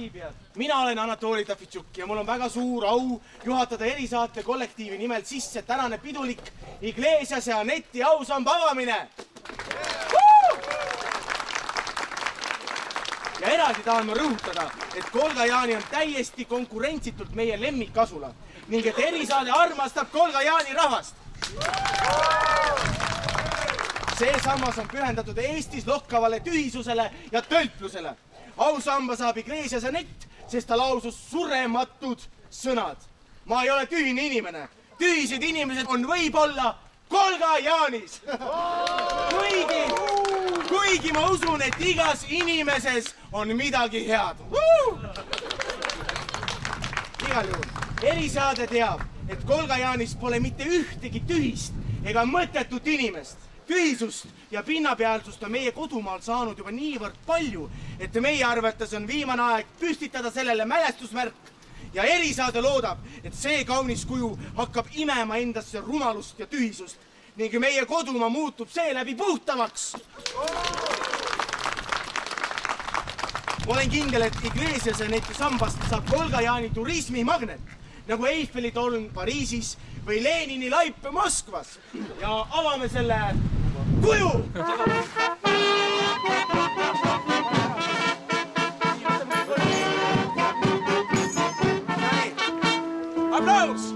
viibijad! Mina olen Anatoli Tafitšuk ja mul on väga suur au juhatada erisaate kollektiivi nimelt sisse tänane pidulik Iglesias ja Aneti ausamba avamine! Ja eraldi tahan ma rõhutada, et Kolga Jaani on täiesti konkurentsitult meie lemmikasula ning et erisaade armastab Kolga Jaani rahvast. See sammas on pühendatud Eestis lohkavale tühisusele ja tölplusele. Ausamba saab Iglesias Anet, sest ta lausus surematud sõnad. Ma ei ole tühine inimene. Tühised inimesed on võib-olla Kolga Jaanis. Kuigi ma usun, et igas inimeses on midagi head. Igal juhul, erisaade teab, et Kolga Jaanis pole mitte ühtegi tühist ega mõttetut inimest. Tühisust ja pinnapealsust on meie kodumaal saanud juba niivõrd palju, et meie arvates on viimane aeg püstitada sellele mälestusmärk ja erisaade loodab, et see kaunis kuju hakkab imema endasse rumalust ja tühisust ning meie kodumaa muutub seeläbi puhtamaks. Olen kindel, et Iglesias Aneti sambast saab Kolga Jaani turismimagnet, nagu Eiffeli torn Pariisis või Lenini laip Moskvas. Ja avame selle kuju! Applaus!